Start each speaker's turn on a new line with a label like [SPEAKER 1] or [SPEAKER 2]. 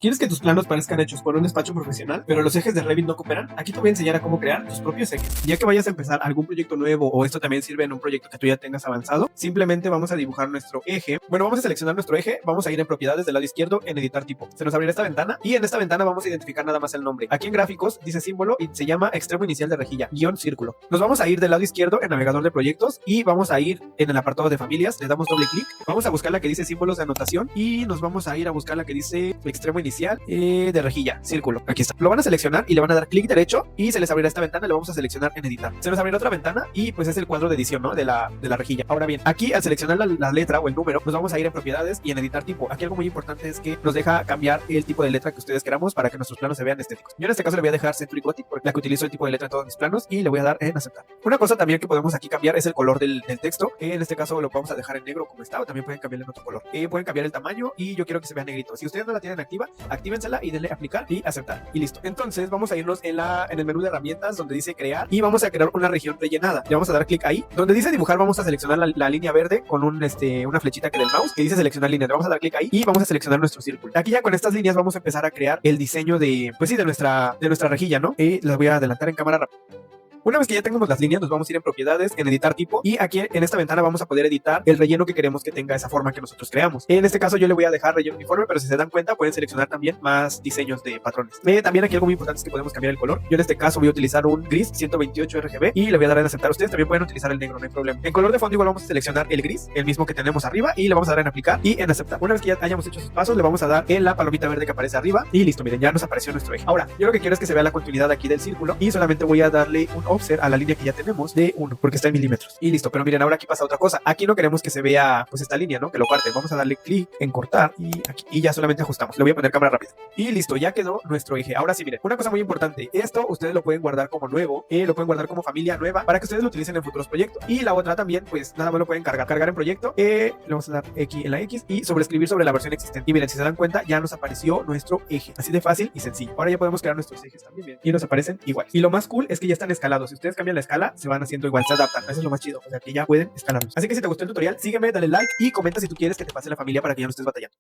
[SPEAKER 1] ¿Quieres que tus planos parezcan hechos por un despacho profesional, pero los ejes de Revit no cooperan? Aquí te voy a enseñar a cómo crear tus propios ejes. Ya que vayas a empezar algún proyecto nuevo o esto también sirve en un proyecto que tú ya tengas avanzado, simplemente vamos a dibujar nuestro eje. Bueno, vamos a seleccionar nuestro eje, vamos a ir en propiedades del lado izquierdo en editar tipo. Se nos abrirá esta ventana y en esta ventana vamos a identificar nada más el nombre. Aquí en gráficos dice símbolo y se llama extremo inicial de rejilla, guión círculo. Nos vamos a ir del lado izquierdo en navegador de proyectos y vamos a ir en el apartado de familias, le damos doble clic, vamos a buscar la que dice símbolos de anotación y nos vamos a ir a buscar la que dice extremo inicial de rejilla, círculo. Aquí está. Lo van a seleccionar y le van a dar clic derecho y se les abrirá esta ventana y lo vamos a seleccionar en editar. Se nos abrirá otra ventana y pues es el cuadro de edición, ¿no? De la rejilla. Ahora bien, aquí al seleccionar la letra o el número, nos vamos a ir en propiedades y en editar tipo. Aquí algo muy importante es que nos deja cambiar el tipo de letra que ustedes queramos para que nuestros planos se vean estéticos. Yo en este caso le voy a dejar Century Gothic porque la que utilizo el tipo de letra en todos mis planos y le voy a dar en aceptar. Una cosa también que podemos aquí cambiar es el color del texto. En este caso lo vamos a dejar en negro como está o también pueden cambiarle en otro color. Pueden cambiar el tamaño y yo quiero que se vea negrito. Si ustedes no la tienen activa, actívensela y denle aplicar y aceptar y listo. Entonces vamos a irnos en el menú de herramientas donde dice crear y vamos a crear una región rellenada. Le vamos a dar clic ahí. Donde dice dibujar vamos a seleccionar la línea verde con una flechita que del mouse que dice seleccionar línea. Le vamos a dar clic ahí y vamos a seleccionar nuestro círculo. Aquí ya con estas líneas vamos a empezar a crear el diseño de, pues sí, de nuestra rejilla, ¿no? Y las voy a adelantar en cámara rápida. Una vez que ya tengamos las líneas, nos vamos a ir en propiedades, en editar tipo y aquí en esta ventana vamos a poder editar el relleno que queremos que tenga esa forma que nosotros creamos. En este caso yo le voy a dejar relleno uniforme, pero si se dan cuenta pueden seleccionar también más diseños de patrones. También aquí algo muy importante es que podemos cambiar el color. Yo en este caso voy a utilizar un gris 128 RGB y le voy a dar en aceptar. Ustedes también pueden utilizar el negro, no hay problema. En color de fondo igual vamos a seleccionar el gris, el mismo que tenemos arriba y le vamos a dar en aplicar y en aceptar. Una vez que ya hayamos hecho esos pasos, le vamos a dar en la palomita verde que aparece arriba y listo, miren, ya nos apareció nuestro eje. Ahora, yo lo que quiero es que se vea la continuidad aquí del círculo y solamente voy a darle un offset a la línea que ya tenemos de 1 porque está en milímetros y listo. Pero miren, ahora aquí pasa otra cosa. Aquí no queremos que se vea pues esta línea, ¿no? Que lo parte. Vamos a darle clic en cortar y aquí y ya solamente ajustamos. Le voy a poner cámara rápida y listo, ya quedó nuestro eje. Ahora sí, miren, una cosa muy importante, esto ustedes lo pueden guardar como nuevo, lo pueden guardar como familia nueva para que ustedes lo utilicen en futuros proyectos. Y la otra también, pues nada más lo pueden cargar en proyecto, le vamos a dar X en la X y sobreescribir sobre la versión existente. Y miren, si se dan cuenta ya nos apareció nuestro eje, así de fácil y sencillo. Ahora ya podemos crear nuestros ejes también bien y nos aparecen igual. Y lo más cool es que ya están escalados. Si ustedes cambian la escala, se van haciendo igual, se adaptan. Eso es lo más chido, o sea que ya pueden escalarlos. Así que si te gustó el tutorial, sígueme, dale like y comenta si tú quieres que te pase la familia para que ya no estés batallando.